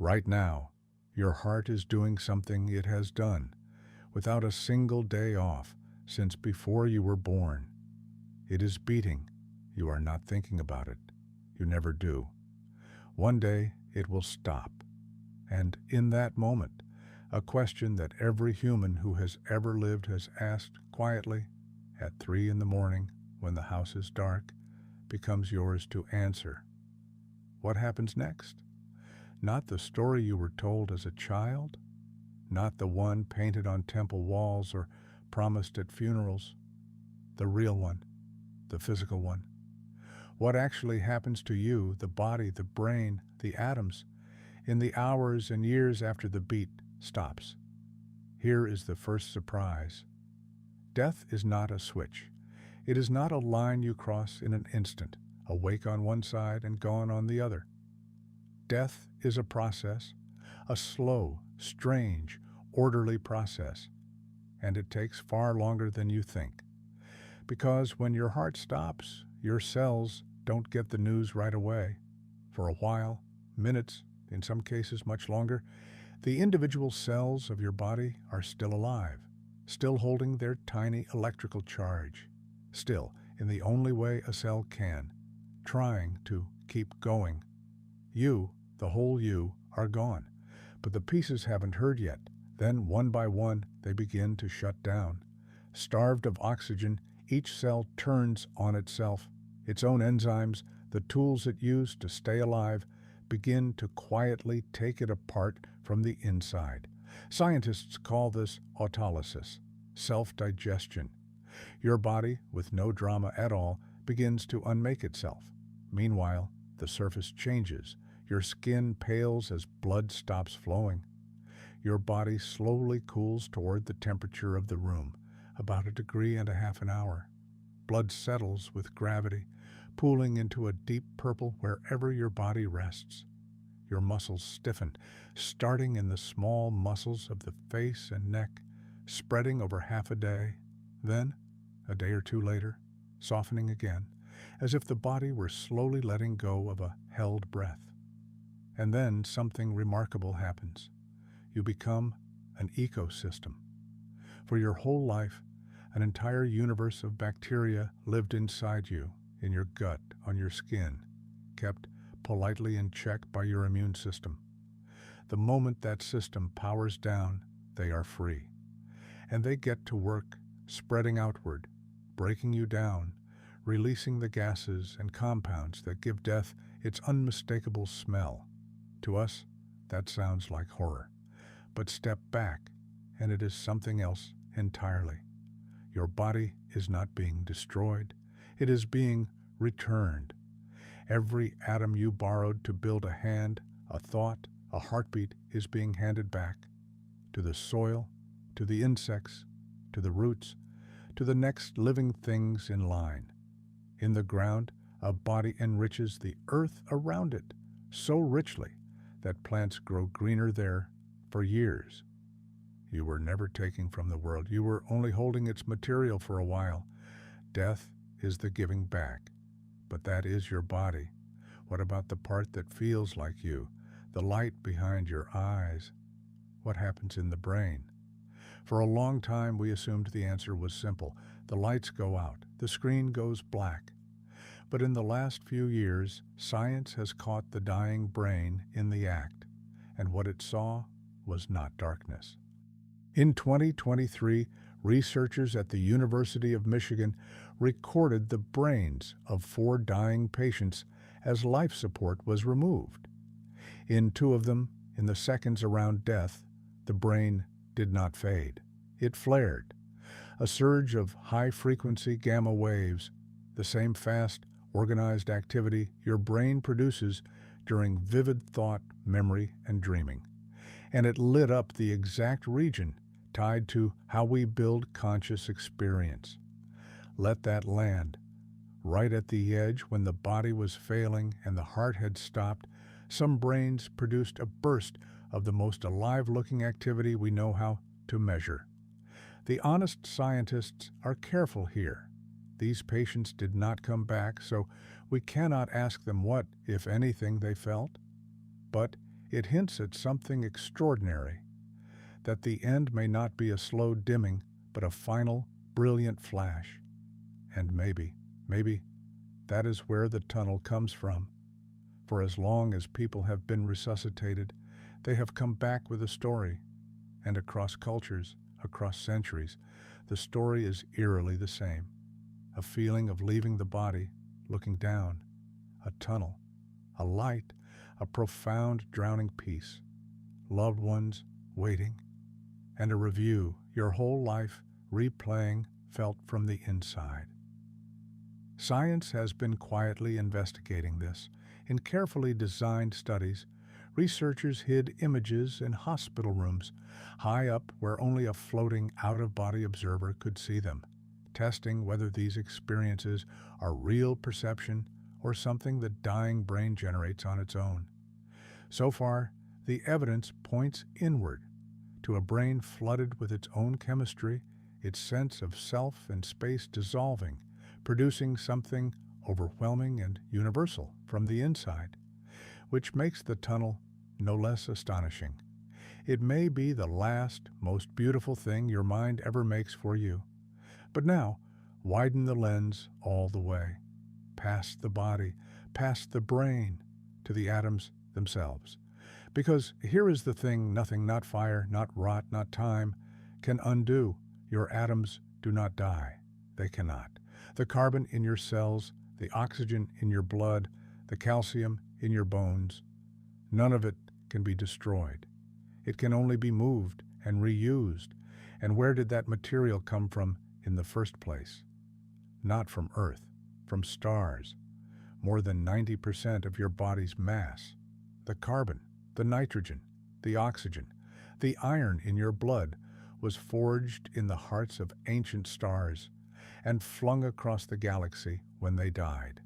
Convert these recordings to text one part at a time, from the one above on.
Right now, your heart is doing something it has done without a single day off since before you were born. It is beating. You are not thinking about it. You never do. One day it will stop. And in that moment, a question that every human who has ever lived has asked quietly at 3 in the morning when the house is dark becomes yours to answer. What happens next? Not the story you were told as a child, not the one painted on temple walls or promised at funerals, the real one, the physical one. What actually happens to you, the body, the brain, the atoms, in the hours and years after the beat stops? Here is the first surprise. Death is not a switch. It is not a line you cross in an instant, awake on one side and gone on the other. Death is a process, a slow, strange, orderly process, and it takes far longer than you think. Because when your heart stops, your cells don't get the news right away. For a while, minutes, in some cases much longer, the individual cells of your body are still alive, still holding their tiny electrical charge, still in the only way a cell can, trying to keep going. You, the whole you, are gone, but the pieces haven't heard yet. Then, one by one, they begin to shut down. Starved of oxygen, each cell turns on itself. Its own enzymes, the tools it used to stay alive, begin to quietly take it apart from the inside. Scientists call this autolysis, self-digestion. Your body, with no drama at all, begins to unmake itself. Meanwhile, the surface changes. Your skin pales as blood stops flowing. Your body slowly cools toward the temperature of the room, about 1.5 degrees an hour. Blood settles with gravity, pooling into a deep purple wherever your body rests. Your muscles stiffen, starting in the small muscles of the face and neck, spreading over half a day, then, a day or two later, softening again, as if the body were slowly letting go of a held breath. And then something remarkable happens. You become an ecosystem. For your whole life, an entire universe of bacteria lived inside you, in your gut, on your skin, kept politely in check by your immune system. The moment that system powers down, they are free. And they get to work, spreading outward, breaking you down, releasing the gases and compounds that give death its unmistakable smell. To us, that sounds like horror. But step back, and it is something else entirely. Your body is not being destroyed. It is being returned. Every atom you borrowed to build a hand, a thought, a heartbeat is being handed back to the soil, to the insects, to the roots, to the next living things in line. In the ground, a body enriches the earth around it so richly that plants grow greener there for years. You were never taking from the world. You were only holding its material for a while. Death is the giving back. But that is your body. What about the part that feels like you? The light behind your eyes? What happens in the brain? For a long time, we assumed the answer was simple. The lights go out. The screen goes black. But in the last few years, science has caught the dying brain in the act, and what it saw was not darkness. In 2023, researchers at the University of Michigan recorded the brains of 4 dying patients as life support was removed. In 2 of them, in the seconds around death, the brain did not fade. It flared. A surge of high-frequency gamma waves, the same fast, organized activity your brain produces during vivid thought, memory, and dreaming. And it lit up the exact region tied to how we build conscious experience. Let that land. Right at the edge, when the body was failing and the heart had stopped, some brains produced a burst of the most alive-looking activity we know how to measure. The honest scientists are careful here. These patients did not come back, so we cannot ask them what, if anything, they felt. But It hints at something extraordinary, that the end may not be a slow dimming, but a final, brilliant flash. And maybe, that is where the tunnel comes from. For as long as people have been resuscitated, they have come back with a story. And across cultures, across centuries, the story is eerily the same. A feeling of leaving the body, looking down, a tunnel, a light, a profound drowning peace, loved ones waiting, and a review, your whole life replaying, felt from the inside. Science has been quietly investigating this. In carefully designed studies, researchers hid images in hospital rooms, high up where only a floating out-of-body observer could see them, testing whether these experiences are real perception or something the dying brain generates on its own. So far, the evidence points inward, to a brain flooded with its own chemistry, its sense of self and space dissolving, producing something overwhelming and universal from the inside, which makes the tunnel no less astonishing. It may be the last, most beautiful thing your mind ever makes for you. But now, widen the lens all the way, past the body, past the brain, to the atoms themselves. Because here is the thing nothing, not fire, not rot, not time, can undo. Your atoms do not die. They cannot. The carbon in your cells, the oxygen in your blood, the calcium in your bones, none of it can be destroyed. It can only be moved and reused. And where did that material come from in the first place? Not from Earth, from stars. More than 90% of your body's mass, the carbon, the nitrogen, the oxygen, the iron in your blood, was forged in the hearts of ancient stars and flung across the galaxy when they died.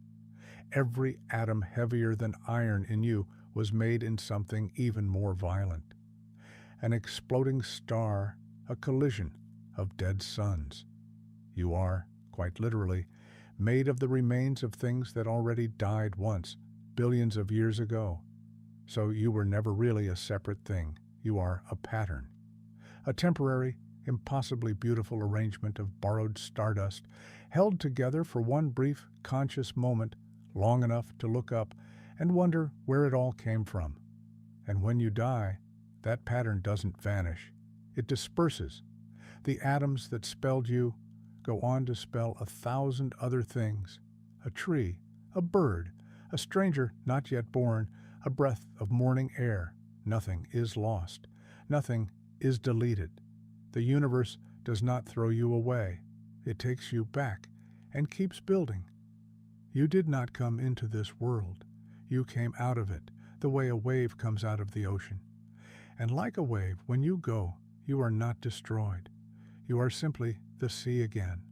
Every atom heavier than iron in you was made in something even more violent. An exploding star, a collision of dead suns. You are, quite literally, made of the remains of things that already died once, billions of years ago. So you were never really a separate thing. You are a pattern. A temporary, impossibly beautiful arrangement of borrowed stardust, held together for one brief, conscious moment, long enough to look up and wonder where it all came from. And when you die, that pattern doesn't vanish. It disperses. The atoms that spelled you go on to spell 1,000 other things. A tree, a bird, a stranger not yet born, a breath of morning air. Nothing is lost. Nothing is deleted. The universe does not throw you away. It takes you back and keeps building. You did not come into this world. You came out of it, the way a wave comes out of the ocean. And like a wave, when you go, you are not destroyed. You are simply the sea again.